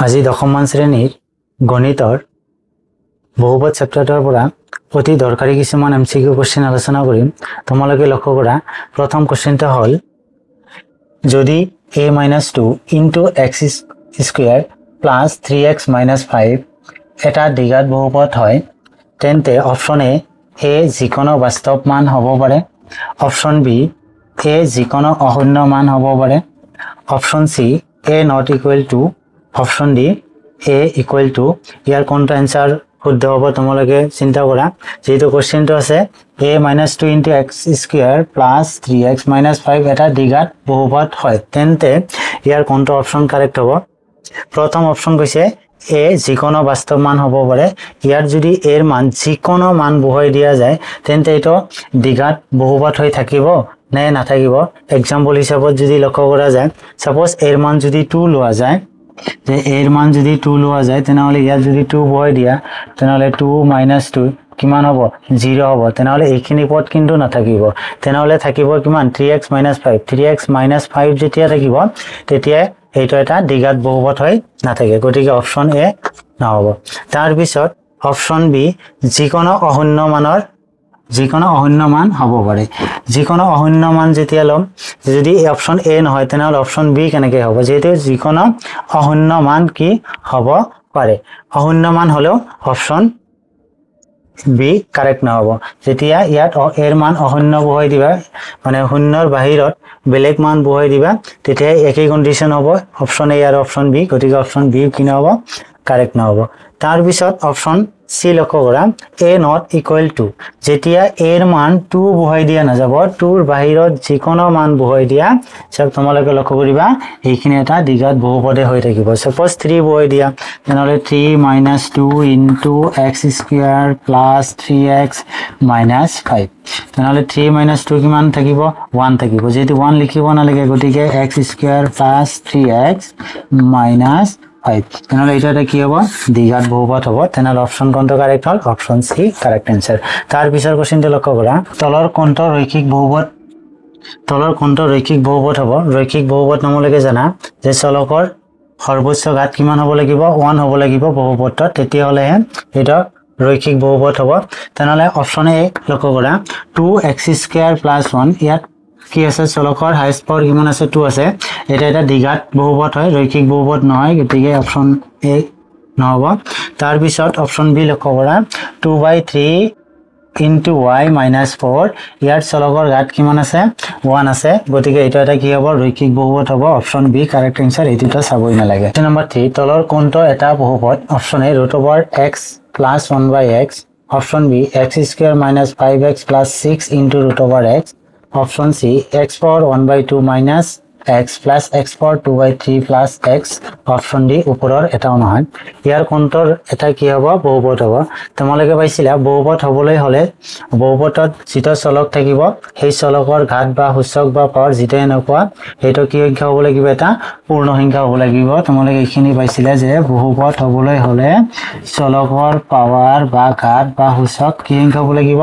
আজি দশমমান শ্ৰেণীৰ গণিতৰ বহুপদ চেপ্টাৰৰ পৰা অতি দৰকাৰী কিছুমান এমসিকিউ কোশ্চেন আলোচনা কৰিম। তোমালোকে লক্ষ্য কৰা প্ৰথম কোশ্চেনটা হ'ল যদি a - 2 into x square plus 3x - 5 এটা দ্বিঘাত বহুপদ হয় তেন্তে অপশন এ যিকোনো বাস্তৱ মান হ'ব পাৰে, অপশন বি এ যিকোনো অশূন্য মান হ'ব পাৰে, option C a not equal to, option D a equal to। ইয়াৰ কোনটো এনসাৰ শুদ্ধ হ'ব তোমালোকে চিন্তা কৰা। যেহেতু কোশ্চেনটো আছে a - 2 into x square plus 3x - 5 এটা দ্বিঘাত বহুপদ হয় তেন্তে ইয়াৰ কোনটো অপশন কাৰেক্ট হ'ব। প্ৰথম অপশন কৈছে এ যিকোনো বাস্তৱ মান হ'ব পাৰে। ইয়াৰ যদি এৰ মান যিকোনো মান বহাই দিয়া যায় তেন্তে এটো দ্বিঘাত বহুপদ হৈ থাকিব নে নাথাকিব। এক্সাম্পল হিচাপত যদি লক্ষ্য কৰা যায়, সাপোজ এৰ মান যদি 2 লোৱা যায়, যে এৰ মান যদি 2 লোৱা যায় তেনেহলে ইয়াত যদি 2 বহাই দিয়া তেনেহলে 2 - 2 কিমান হ'ব 0 হ'ব। তেনেহলে এইখিনি পদ কিন্তু নাথাকিব, তেনেহলে থাকিব কিমান 3x - 5। 3x - 5 যেতিয়া থাকিব তেতিয়া এইটো এটা দ্বিঘাত বহুপদ হৈ নাথাকে, গতিকে অপশন এ নহব। তাৰ পিছত অপশন বি যিকোনো অশূন্য মান হ'ব পাৰে। যিকোনো অশূন্য মান যেতিয়া লম, যদি অপশন এ নহয় তেনেহলে অপশন বি কেনেকে হ'ব, যেহেতু যিকোনো অশূন্য মান কি হ'ব পাৰে। অশূন্য মান হলেও অপশন বি কাৰেক্ট নহব। যেতিয়া ইয়াত এৰ মান অশূন্য বহাই দিবা, মানে শূন্যৰ বাহিৰত বেলেগ মান বহাই দিবা, তেতিয়া একই কন্ডিশন হ'ব অপশন এ আৰু অপশন বি, গতিকে অপশন বি কি নহব কাৰেক্ট নহব। তাৰ পিছত অপশন সি লক্ষ্য কৰা a not equal to, যেতিয়া এৰ মান 2 বহাই দিয়া নাযাব, 2ৰ বাহিৰত যিকোনো মান বহাই দিয়া, সব তোমালোকে লক্ষ্য কৰিবা এইখিনি এটা দ্বিঘাত বহুপদে হৈ থাকিব। সাপোজ 3 বহাই দিয়া তেনেহলে 3 - 2 into x square plus 3x - 5, তেনেহলে 3 - 2 কিমান থাকিব 1 থাকিব। যেহেতু 1 লিখিব নালাগে গতিকে x square plus 3x - 5, তেনেহলে এটা কি হ'ব দ্বিঘাত বহুপদ হ'ব। তেনেহলে অপশন কোনটো কারেক্ট হল, অপশন সি কারেক্ট আনসার। তাৰ পিছৰ কোশ্চেনটো লক্ষ্য কৰা তলৰ কোনটো ৰৈখিক বহুপদ হ'ব। ৰৈখিক বহুপদ তোমালোকে জানা যে চলকৰ সৰ্বোচ্চ ঘাত কিমান হ'ব লাগিব 1 হ'ব লাগিব বহুপদত, তেতিয়া হলেহে এটা ৰৈখিক বহুপদ হ'ব। তেনেহলে অপশন এ লক্ষ্য কৰা 2x square plus 1, ইয়াত কি আছে চলকৰ হাইয়েস্ট পাৱাৰ কিমান আছে 2 আছে, এটা দ্বিঘাত বহুপদ হয়, ৰৈখিক বহুপদ নহয়, গতিকে অপশন এ নহব। তাৰ পিছত অপশন বি লক্ষ্য কৰা 2/3 into y - 4, ইয়াৰ চলকৰ ঘাত কিমান আছে 1 আছে, গতিকে এটা কি হ'ব ৰৈখিক বহুপদ হ'ব। অপশন বি কাৰেক্ট আনসাৰ, এইটোটা চাবই নালাগে। নম্বৰ 3 তলৰ কোনটো এটা বহুপদ। Option A √x plus 1/x, option B x square - 5x plus 6 into √x, option C x power 1/2 minus x plus x power 2/3 plus x, option D ওপৰৰ এটাও নহয়। ইয়াৰ কোনটোৰ এটা কি হ'ব বহুপদ হ'ব। তোমালোকে পাইছিলা বহুপদ হ'বলৈ হলে বহুপদত যিটো চলক থাকিব সেই চলকৰ ঘাত বা সূচক বা পাৱাৰ যিটো এনেকুৱা সেইটো কি সংখ্যা হ'ব লাগিব, এটা পূৰ্ণ সংখ্যা হ'ব লাগিব। তোমালোকে এইখিনি পাইছিলা যে বহুপদ হ'বলৈ হলে চলকৰ পাৱাৰ বা ঘাত বা সূচক কি সংখ্যা হ'ব লাগিব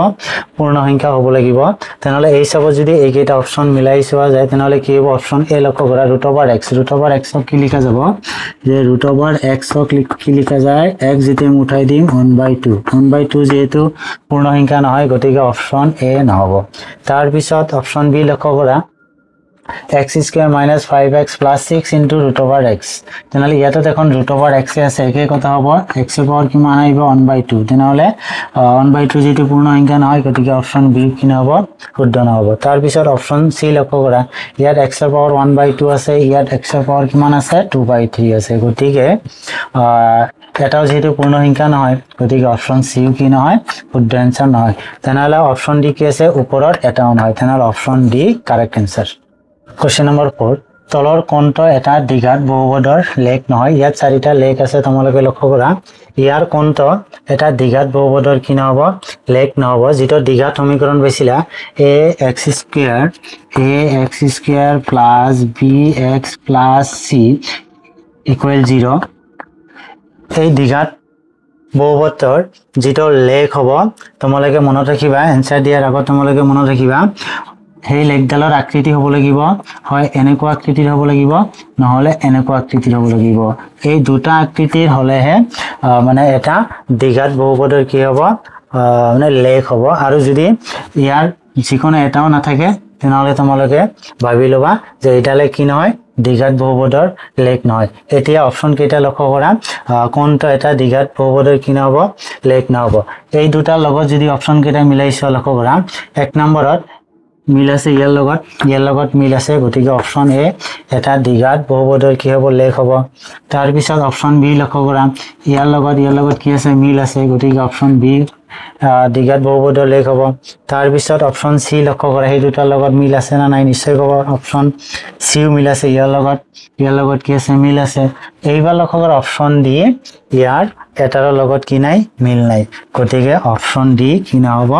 পূৰ্ণ সংখ্যা হ'ব লাগিব। তেনেহলে এই সব যদি এইকেইটা অপশন মিলাই চোৱা যায় তেনেহলে কি হ'ব অপশন এ লক্ষ্য কৰা √x কি লিখা যাব, যে √x কি লিখা যায় x যেতিয়া উঠাই দিম 1/2 যেহেতু পূৰ্ণ সংখ্যা নহয় গতিকে অপশন এ নহব। তাৰ পিছত অপশন বি লক্ষ্য কৰা x square - 5x plus 6 into √x, তেনেহলে ইয়াতে দেখোন √x আছে, একে কথা হ'ব x ৰ পাৱাৰ কিমান আহিব 1/2, তেনেহলে 1/2 যেহেতু পূৰ্ণ সংখ্যা নহয় গতিকে অপশন বি কি নহব শুদ্ধ নহব। তাৰ পিছত অপশন সি লক্ষ্য কৰা ইয়াত x ৰ পাৱাৰ 1/2 আছে, ইয়াত x ৰ পাৱাৰ কিমান আছে 2/3 আছে, গতিকে এটাও যেহেতু পূৰ্ণ সংখ্যা নহয় গতিকে অপশন সি কি নহয় শুদ্ধ আনসাৰ নহয়। তেনেহলে অপশন ডি কি আছে ওপৰৰ এটাও নহয়, তেনেহলে option D correct answer. Question number 4 তলৰ কোনটো এটা দ্বিঘাত বহুপদৰ লেখ নহয়। ইয়াত 4টা লেখ আছে তোমালোকে লক্ষ্য কৰা, ইয়াৰ কোনটো এটা দ্বিঘাত বহুপদৰ কি নহব লেখ নহব। যেটো দ্বিঘাত সমীকৰণ পাইছিলা ax square plus bx plus c equal 0, এই দ্বিঘাত বহুপদৰ যেটো লেখ হ'ব তোমালোকে মনত ৰাখিবা, এনসাৰ দিয়াৰ আগত তোমালোকে মনত ৰাখিবা সেই লেগডালৰ আকৃতি হ'ব লাগিব হয় এনেকুৱা আকৃতিৰ হ'ব লাগিব নহলে এনেকুৱা আকৃতিৰ হ'ব লাগিব এই দুটা আকৃতিৰ হলেহে মানে এটা দ্বিঘাত বহুপদৰ কি হ'ব মানে লেখ হ'ব আৰু যদি ইয়াৰ যিকোনো এটাও নাথাকে তেনেহলে তোমালোকে ভাবি লবা যে এটালে কি নহয় দ্বিঘাত বহুপদৰ লেখ নহয় এতিয়া অপচন কেইটা লক্ষ্য কৰা কোনটা এটা দ্বিঘাত বহুপদৰ কি নহব লেখ নহব এই দুটাৰ লগত যদি অপচন কেইটা মিলাইছো লক্ষ্য কৰা এক নম্বৰত মিল আছে ইয়াৰ লগত মিল আছে গতিকে অপচন এ এটা দ্বিঘাত বহুপদৰ কি হ'ব লেখ হ'ব তাৰ পিছত অপচন বি লক্ষ্য কৰা ইয়াৰ লগত কি আছে মিল আছে গতিকে অপচন বি দ্বিঘাত বহুপদৰ লেখ হ'ব তাৰ পিছত অপচন সি লক্ষ্য কৰা এই দুটাৰ লগত মিল আছে না নাই নিশ্চয় ক'ব অপচন সিও মিল আছে ইয়াৰ লগত কি আছে মিল আছে এইবাৰ লক্ষ্য কৰা অপচন ডি ইয়াৰ এটাৰ লগত কি নাই মিল নাই গতিকে অপচন ডি কি নহব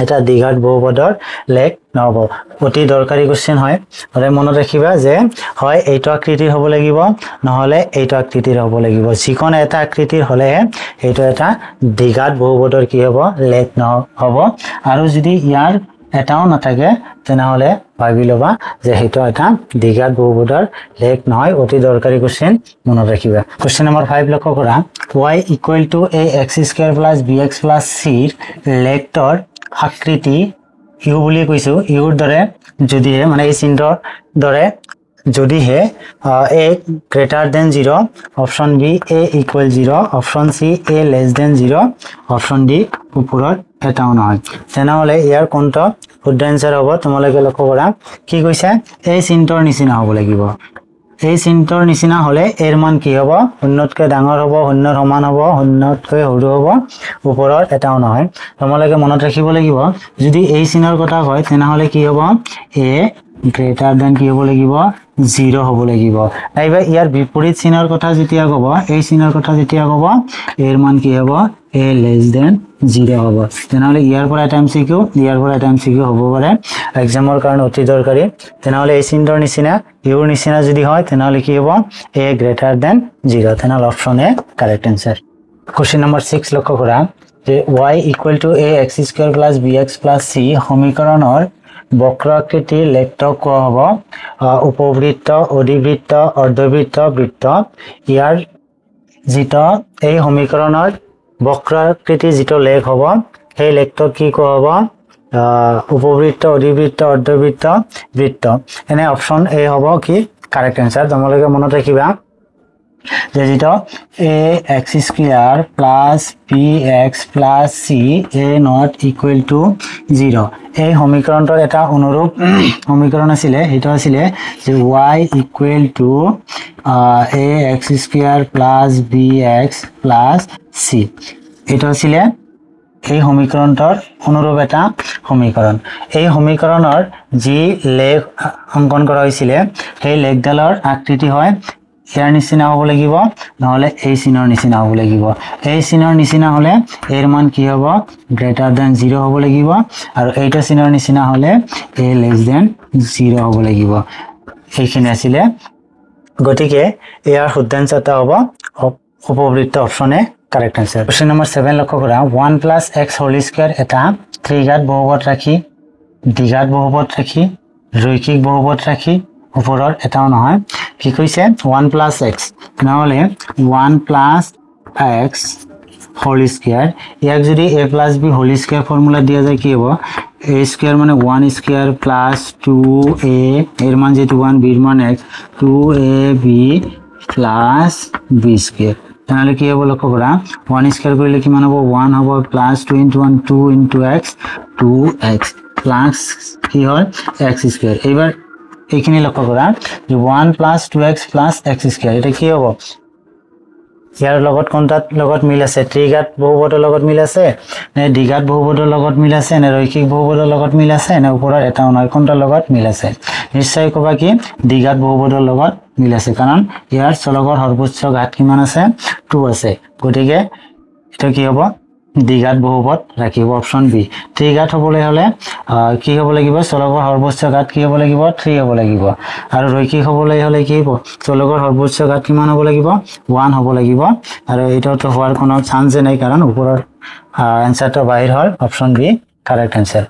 এটা দ্বিঘাত বহুপদৰ লেখ নহব অতি দৰকাৰী কোশ্চেন হয় আৰু মনত ৰাখিবা যে হয় এইটো আকৃতিৰ হ'ব লাগিব নহলে এইটো আকৃতিৰ হ'ব লাগিব যিকোনো এটা আকৃতিৰ হলে এইটো এটা দ্বিঘাত বহুপদৰ কি হ'ব লেখ নহব আৰু যদি ইয়াৰ এটাও নাথাকে তেনেহলে ভাবি লবা যে সেইটো এটা দ্বিঘাত বহুপদৰ লেখ নহয় অতি দৰকাৰী কোশ্চেন মনত ৰাখিবা কোশ্চেন নম্বৰ 5 লক্ষ্য কৰা y = ax² + bx + c লেখৰ আকৃতি ইউ বুলি কৈছো ইউৰ দৰে যদিহে মানে এই চিহ্নৰ দৰে যদিহে a greater than 0 option B a equal 0 option C a less than 0 option D ওপৰত এটাও নহয় তেনেহলে ইয়াৰ কোনটো শুদ্ধ আনসাৰ হ'ব তোমালোকে লক্ষ্য কৰা কি কৈছে এই চিহ্নৰ নিচিনা হ'ব লাগিব এই চিহ্নৰ নিচিনা হলে এৰ মান কি হ'ব শূন্যতকৈ ডাঙৰ হ'ব শূন্যৰ সমান হ'ব শূন্যতকৈ সৰু হ'ব ওপৰত এটাও নহয় তোমালোকে মনত ৰাখিব লাগিব যদি এই চিহ্নৰ কথা হয় তেনেহলে কি হ'ব a greater than কি হ'ব লাগিব 0 হ'ব লাগিব নাইবা ইয়াৰ বিপৰীত চিহ্নৰ কথা যেতিয়া ক'ব এই চিহ্নৰ কথা যেতিয়া ক'ব এৰ মান কি হ'ব a less than 0 হ'ব তেনেহলে ইয়াৰ পৰা এটা MCQ হ'ব পাৰে এক্সামৰ কাৰণে অতি দৰকাৰী তেনেহলে এই চিহ্নৰ নিচিনা ইউৰ নিচিনা যদি হয় তেনেহলে কি হ'ব a greater than 0 তেনেহলে অপচন এ কারেক্ট आंसर কোশ্চেন নম্বৰ 6 লক্ষ্য কৰা যে y = ax² + bx + c সমীকৰণৰ বক্ৰাকৃতিৰ লেখটো কোৱা হ'ব উপবৃত্ত অধিবৃত্ত অৰ্ধবৃত্ত বৃত্ত ইয়াৰ যেটা এই সমীকৰণৰ বক্ৰাকৃতি যেটো লেখ হ'ব সেই লেখটো কি কোৱা হ'ব উপবৃত্ত অধিবৃত্ত অৰ্ধবৃত্ত বৃত্ত এনে অপচন এ হ'ব কি কাৰেক্ট आंसर তোমালোকে মনত ৰাখিবা যে যেটা ax² + bx + c a not = 0 এই সমীকৰণটোৰ এটা অনুৰূপ সমীকৰণ আছিল এটা আছিল যে y = ax² + bx + c এটা আছিল এই সমীকৰণটোৰ অনুৰূপ এটা সমীকৰণ এই সমীকৰণৰ যি লেখ অঙ্কন কৰা হৈছিল সেই লেখডালৰ আকৃতি হয় ইয়াৰ নিচিনা হ'ব লাগিব নহলে এই চিহ্নৰ নিচিনা হ'ব লাগিব এই চিহ্নৰ নিচিনা হলে এৰ মান কি হ'ব greater than 0 হ'ব লাগিব আৰু এইটা চিহ্নৰ নিচিনা হলে a less than 0 হ'ব লাগিব এইখিনি আছিল গতিকে ইয়াৰ শুদ্ধ আনসাৰটা হ'ব উপবৃত্ত অপচনে কাৰেক্ট आंसर কোশ্চেন নম্বৰ 7 লক্ষ্য কৰা 1 + x² এটা ত্ৰিঘাত বহুপদ ৰাখি দ্বিঘাত বহুপদ ৰাখি ৰৈখিক বহুপদ ৰাখি ওপৰত এটাও নহয় কি কৈছে 1 + x নহলে 1 + x হোল স্কয়ার ইয়াক যদি a + b whole square formula দিয়া যায় কি হ'ব a স্কয়ার মানে 1 স্কয়ার + 2a এর মান যেটো 1 b এর মান x 2ab + b স্কয়ার তাহলে কি হ'ব লক্ষ্য কৰা 1 স্কয়াৰ কৰিলে কি মান হ'ব 1 হ'ব + 2 * 1 2 * x 2x প্লাস কি হয় x স্কয়ার এবার এইখিনি লক্ষ্য কৰা যে 1 + 2x + x স্কয়াৰ এটা কি হ'ব ইয়াৰ লগত কোনটাত লগত মিল আছে ত্ৰিঘাত বহুপদৰ লগত মিল আছে নে দ্বিঘাত বহুপদৰ লগত মিল আছে নে ৰৈখিক বহুপদৰ লগত মিল আছে নে ওপৰৰ এটাও নহয় কোনটাৰ লগত মিল আছে নিশ্চয় কবা কি দ্বিঘাত বহুপদৰ লগত মিল আছে কাৰণ ইয়াৰ চলকৰ সৰ্বোচ্চ ঘাত কিমান আছে 2 আছে গতিকে এটা কি হ'ব দ্বিঘাত বহুপদ ৰাখিব অপচন বি ত্ৰিঘাত হ'বলৈ হলে কি হ'ব লাগিব চলকৰ সৰ্বোচ্চ ঘাত কি হ'ব লাগিব 3 হ'ব লাগিব আৰু ৰৈখিক হ'বলৈ হলে কি হ'ব চলকৰ সৰ্বোচ্চ ঘাত কিমান হ'ব লাগিব 1 হ'ব লাগিব আৰু এটাটো হোৱাৰ কোনো চান্স নাই কাৰণ ওপৰৰ আনসাৰটো বাহিৰ হ'ল অপচন বি কাৰেক্ট आंसर